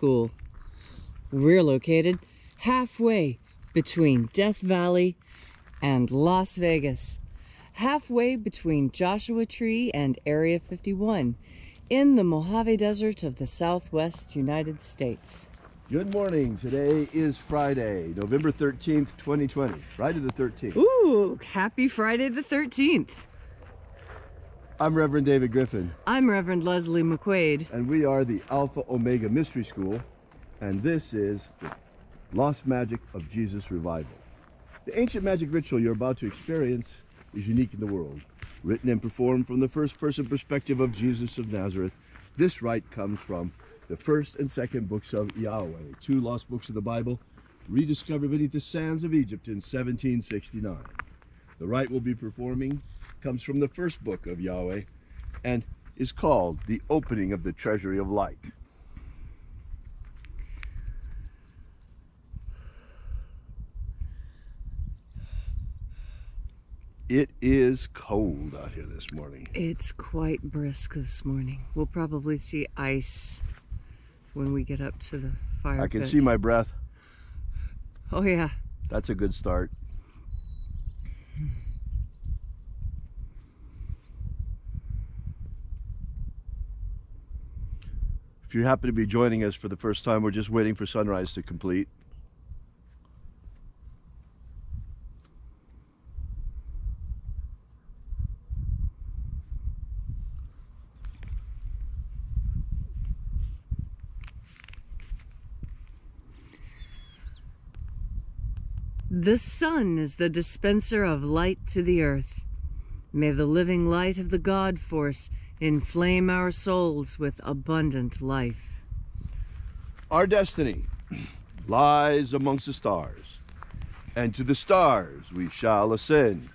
School. We're located halfway between Death Valley and Las Vegas, halfway between Joshua Tree and Area 51 in the Mojave Desert of the Southwest United States. Good morning. Today is Friday, November 13th, 2020. Friday the 13th. Ooh, happy Friday the 13th. I'm Reverend David Griffin. I'm Reverend Leslie McQuaid. And we are the Alpha Omega Mystery School. And this is the Lost Magic of Jesus Revival. The ancient magic ritual you're about to experience is unique in the world. Written and performed from the first-person perspective of Jesus of Nazareth, this rite comes from the first and second books of Yahweh, two lost books of the Bible, rediscovered beneath the sands of Egypt in 1769. The rite we'll be performing comes from the first book of Yahweh and is called the Opening of the Treasury of Light. It is cold out here this morning. It's quite brisk this morning. We'll probably see ice when we get up to the fire I can pit. see my breath. Oh yeah. That's a good start. If you happen to be joining us for the first time, we're just waiting for sunrise to complete. The sun is the dispenser of light to the earth. May the living light of the God force inflame our souls with abundant life. Our destiny lies amongst the stars, and to the stars we shall ascend.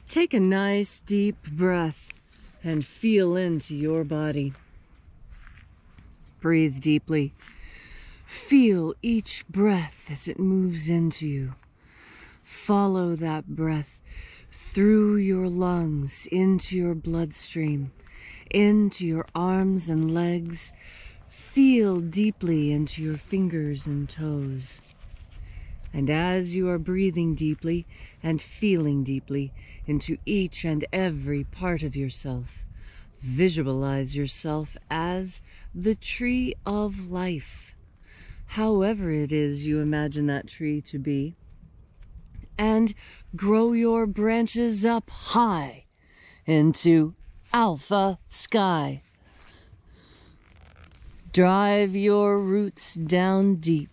Take a nice deep breath and feel into your body. Breathe deeply. Feel each breath as it moves into you. Follow that breath through your lungs, into your bloodstream, into your arms and legs. Feel deeply into your fingers and toes. And as you are breathing deeply and feeling deeply into each and every part of yourself, visualize yourself as the tree of life, however it is you imagine that tree to be, and grow your branches up high into alpha sky. Drive your roots down deep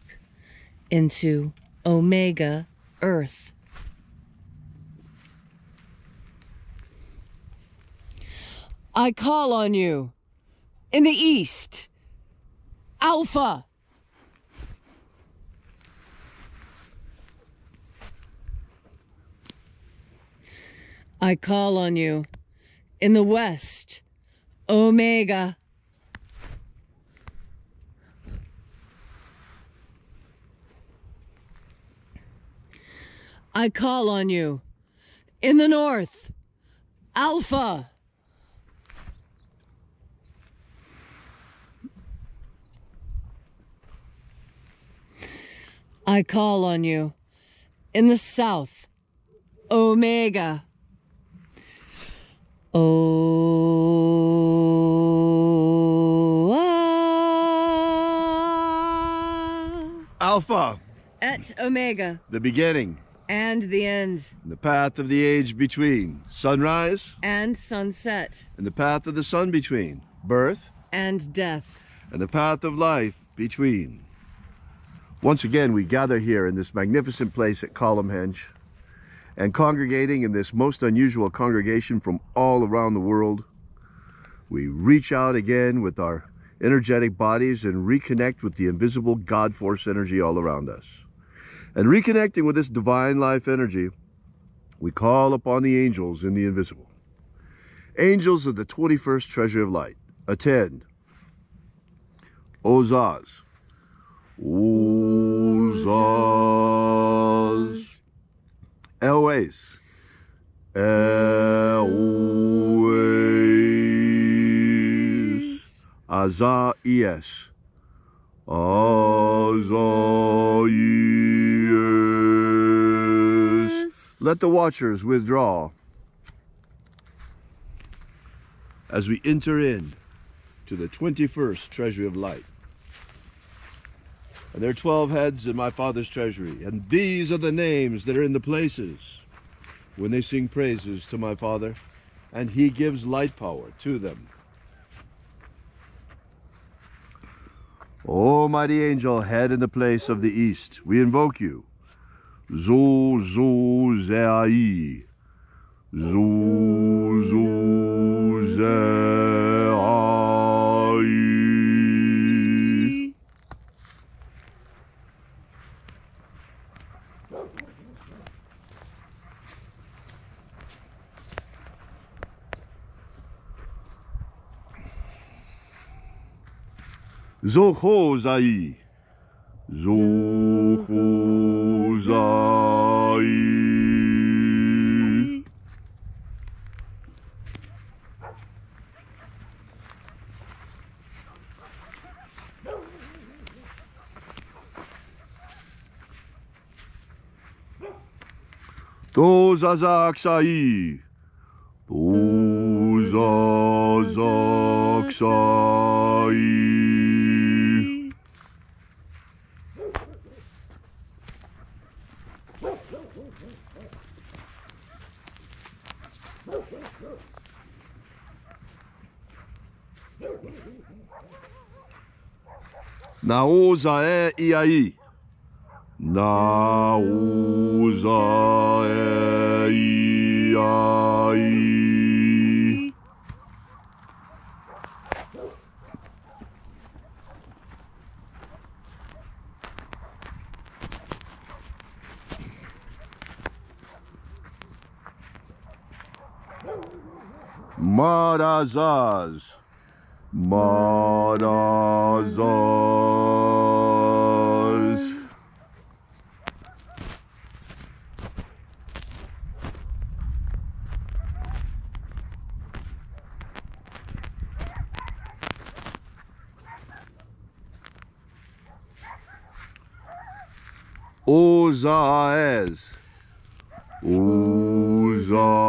into Omega Earth. I call on you in the east, Alpha. I call on you in the west, Omega. I call on you in the north, Alpha. I call on you in the south, Omega. Alpha. Et Omega. The beginning. And the end. The path of the age between sunrise and sunset. And the path of the sun between birth and death. And the path of life between. Once again, we gather here in this magnificent place at Columhenge, and congregating in this most unusual congregation from all around the world, we reach out again with our energetic bodies and reconnect with the invisible God force energy all around us. And reconnecting with this divine life energy, we call upon the angels in the invisible. Angels of the 21st treasure of light, attend. Ozaz. Ozaz. Elways. Elways. Azaies. Azaies. Let the watchers withdraw as we enter in to the 21st treasury of light. And there are 12 heads in my Father's treasury, and these are the names that are in the places when they sing praises to my Father, and he gives light power to them. O mighty angel, head in the place of the east, we invoke you. Zu zu zeai. Zu zu zeai. Zochozai. Zochozai. Tozazaksai. Tozazaksai. Naozae iai. Naozae iai. Marazaz. Marazaz. Ozaez. Ozaez.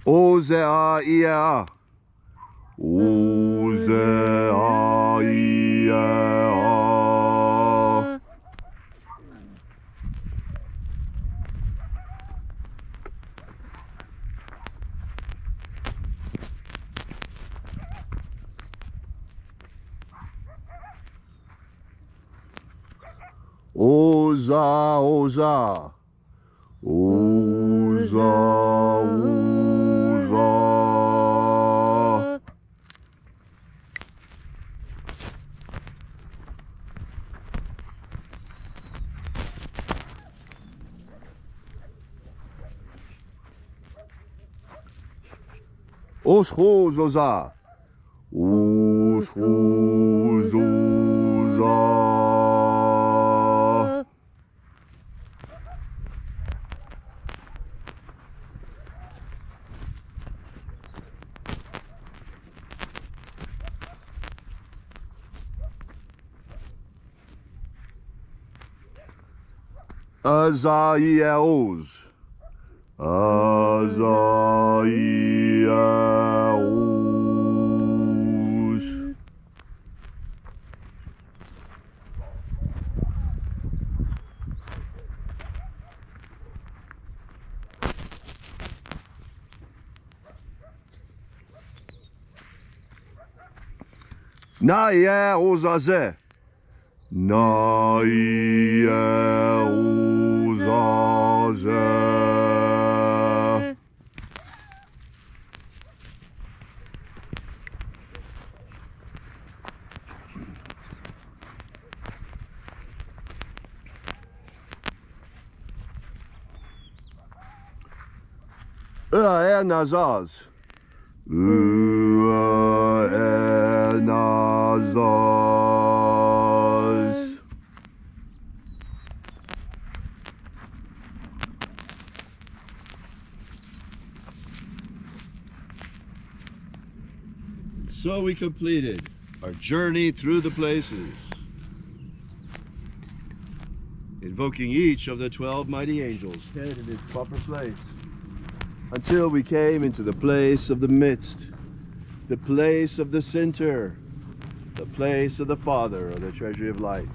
Ozea. Ozea. Oza, oza. Oza, oza. Oschozoza. Oschozoza. Azaiels. Azaiels. Naie ozaze. Naie ozaze. nazaz. Nazaz. So we completed our journey through the places, invoking each of the 12 mighty angels, head in its proper place, until we came into the place of the midst, the place of the center, the place of the Father, or the treasury of light.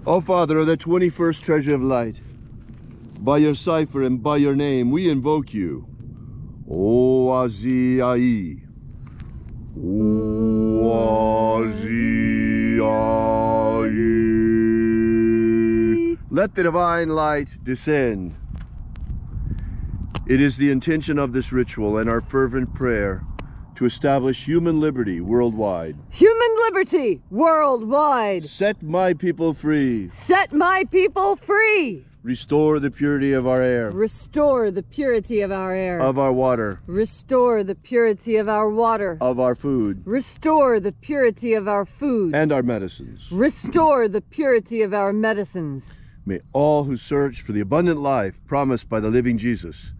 O Father of the 21st treasure of light, by your cipher and by your name we invoke you. O Aziyai. O Aziyai. Let the divine light descend. It is the intention of this ritual and our fervent prayer to establish human liberty worldwide. Human liberty worldwide. Set my people free. Set my people free. Restore the purity of our air. Restore the purity of our air. Of our water. Restore the purity of our water. Of our food. Restore the purity of our food. And our medicines. Restore the purity of our medicines. May all who search for the abundant life promised by the living Jesus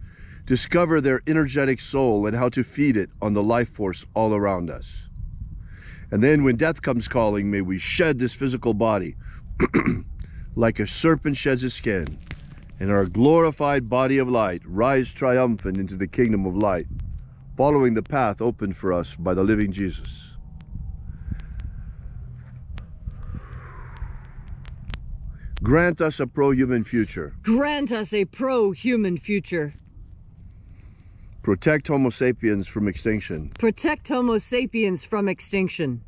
discover their energetic soul and how to feed it on the life force all around us. And then when death comes calling, may we shed this physical body like a serpent sheds his skin, and our glorified body of light rise triumphant into the kingdom of light, following the path opened for us by the living Jesus. Grant us a pro-human future. Grant us a pro-human future. Protect Homo sapiens from extinction. Protect Homo sapiens from extinction.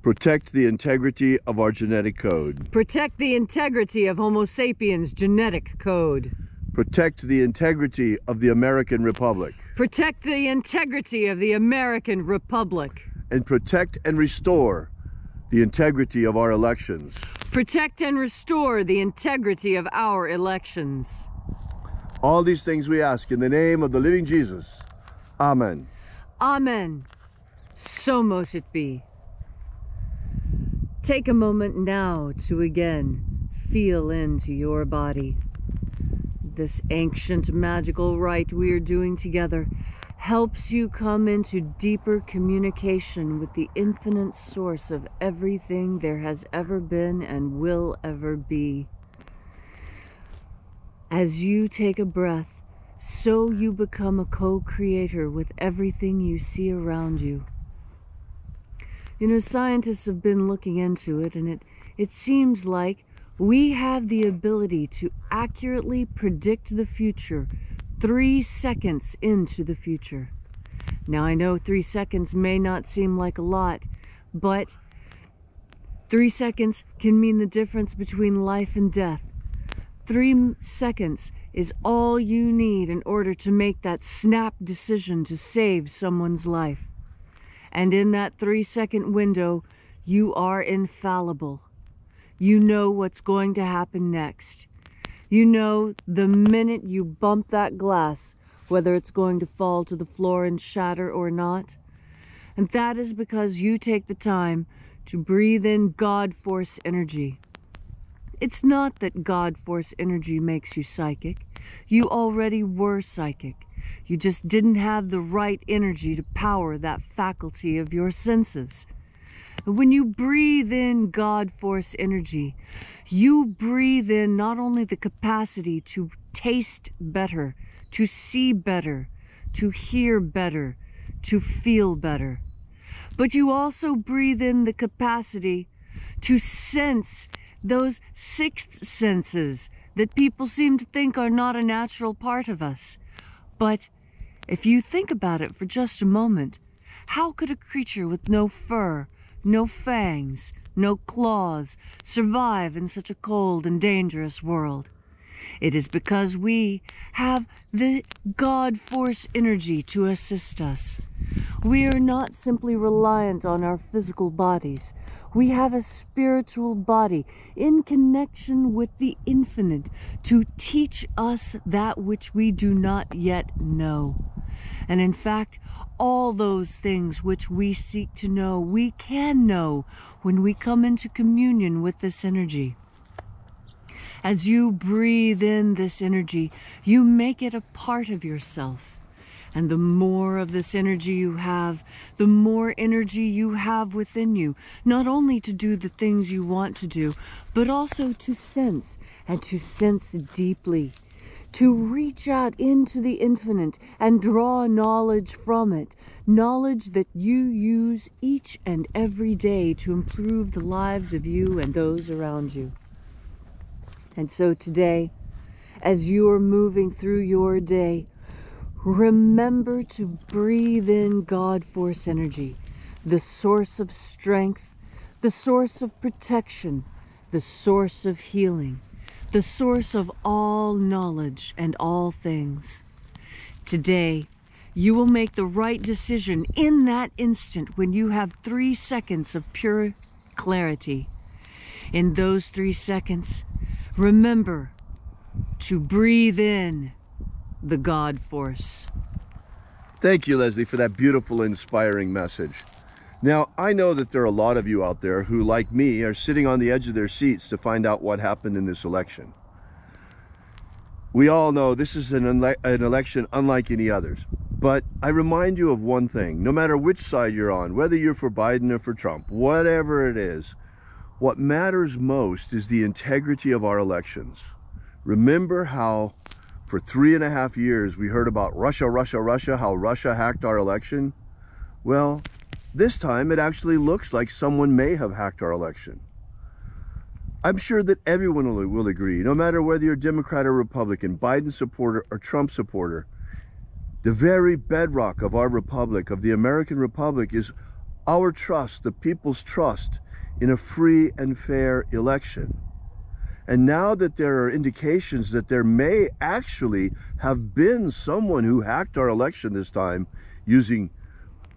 Protect the integrity of our genetic code. Protect the integrity of Homo sapiens' genetic code. Protect the integrity of the American Republic. Protect the integrity of the American Republic. And protect and restore the integrity of our elections. Protect and restore the integrity of our elections. All these things we ask in the name of the living Jesus. Amen. Amen. So mote it be. Take a moment now to again feel into your body. This ancient magical rite we are doing together helps you come into deeper communication with the infinite source of everything there has ever been and will ever be. As you take a breath, so you become a co-creator with everything you see around you. You know, scientists have been looking into it, and it seems like we have the ability to accurately predict the future 3 seconds into the future. Now, I know 3 seconds may not seem like a lot, but 3 seconds can mean the difference between life and death. 3 seconds is all you need in order to make that snap decision to save someone's life. And in that 3-second window, you are infallible. You know what's going to happen next. You know the minute you bump that glass, whether it's going to fall to the floor and shatter or not. And that is because you take the time to breathe in God Force energy. It's not that God Force energy makes you psychic. You already were psychic. You just didn't have the right energy to power that faculty of your senses. When you breathe in God Force energy, you breathe in not only the capacity to taste better, to see better, to hear better, to feel better, but you also breathe in the capacity to sense those sixth senses that people seem to think are not a natural part of us. But if you think about it for just a moment, how could a creature with no fur, no fangs, no claws survive in such a cold and dangerous world? It is because we have the God Force energy to assist us. We are not simply reliant on our physical bodies. We have a spiritual body in connection with the infinite to teach us that which we do not yet know. And in fact, all those things which we seek to know, we can know when we come into communion with this energy. As you breathe in this energy, you make it a part of yourself. And the more of this energy you have, the more energy you have within you, not only to do the things you want to do, but also to sense, and to sense deeply, to reach out into the infinite and draw knowledge from it, knowledge that you use each and every day to improve the lives of you and those around you. And so today, as you are moving through your day, remember to breathe in God Force energy, the source of strength, the source of protection, the source of healing, the source of all knowledge and all things. Today, you will make the right decision in that instant when you have 3 seconds of pure clarity. In those 3 seconds, remember to breathe in the God Force. Thank you, Leslie, for that beautiful, inspiring message. Now, I know that there are a lot of you out there who, like me, are sitting on the edge of their seats to find out what happened in this election. We all know this is an election unlike any others. But I remind you of one thing: no matter which side you're on, whether you're for Biden or for Trump, whatever it is, what matters most is the integrity of our elections. Remember how for 3.5 years we heard about Russia, how Russia hacked our election? Well, this time it actually looks like someone may have hacked our election. I'm sure that everyone will agree, no matter whether you're Democrat or Republican, Biden supporter or Trump supporter, the very bedrock of our republic, of the American Republic, is our trust, the people's trust, in a free and fair election. And now that there are indications that there may actually have been someone who hacked our election this time using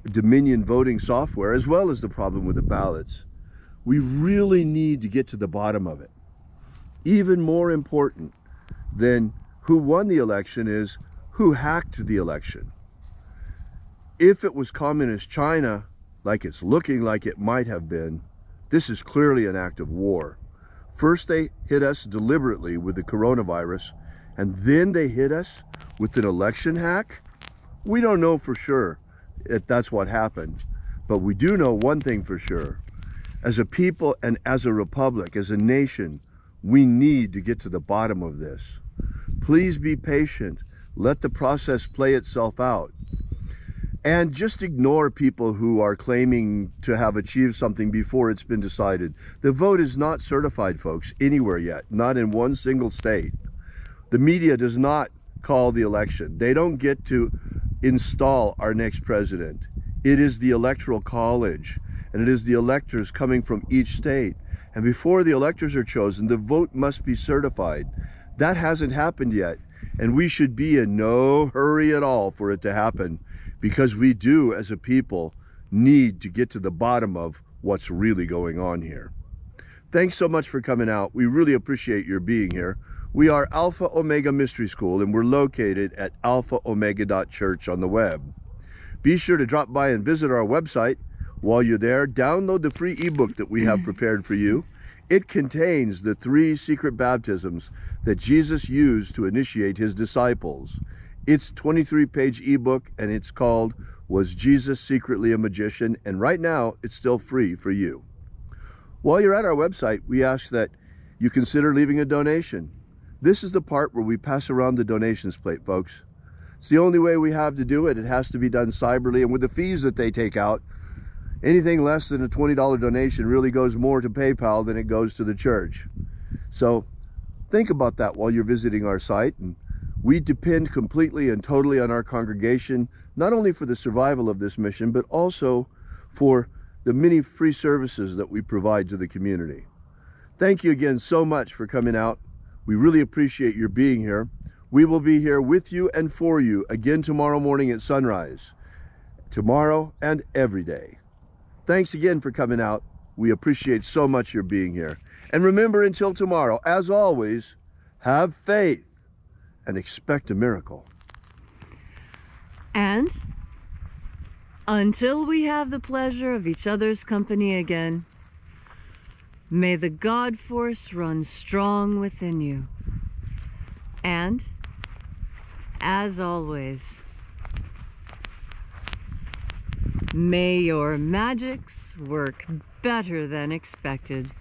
Dominion voting software, as well as the problem with the ballots, we really need to get to the bottom of it. Even more important than who won the election is who hacked the election. If it was communist China, like it's looking like it might have been, this is clearly an act of war. First they hit us deliberately with the coronavirus, and then they hit us with an election hack? We don't know for sure if that's what happened, but we do know one thing for sure. As a people and as a republic, as a nation, we need to get to the bottom of this. Please be patient. Let the process play itself out. And just ignore people who are claiming to have achieved something before it's been decided. The vote is not certified, folks, anywhere yet, not in one single state. The media does not call the election. They don't get to install our next president. It is the Electoral College, and it is the electors coming from each state. And before the electors are chosen, the vote must be certified. That hasn't happened yet, and we should be in no hurry at all for it to happen, because we do, as a people, need to get to the bottom of what's really going on here. Thanks so much for coming out. We really appreciate your being here. We are Alpha Omega Mystery School, and we're located at alphaomega.church on the web. Be sure to drop by and visit our website. While you're there, download the free ebook that we have prepared for you. It contains the 3 secret baptisms that Jesus used to initiate his disciples. It's a 23-page ebook, and it's called Was Jesus Secretly a Magician? And right now, it's still free for you. While you're at our website, we ask that you consider leaving a donation. This is the part where we pass around the donations plate, folks. It's the only way we have to do it. It has to be done cyberly, and with the fees that they take out, anything less than a $20 donation really goes more to PayPal than it goes to the church. So think about that while you're visiting our site. And we depend completely and totally on our congregation, not only for the survival of this mission, but also for the many free services that we provide to the community. Thank you again so much for coming out. We really appreciate your being here. We will be here with you and for you again tomorrow morning at sunrise. Tomorrow and every day. Thanks again for coming out. We appreciate so much your being here. And remember, until tomorrow, as always, have faith and expect a miracle. And until we have the pleasure of each other's company again, may the God force run strong within you. And, as always, may your magics work better than expected.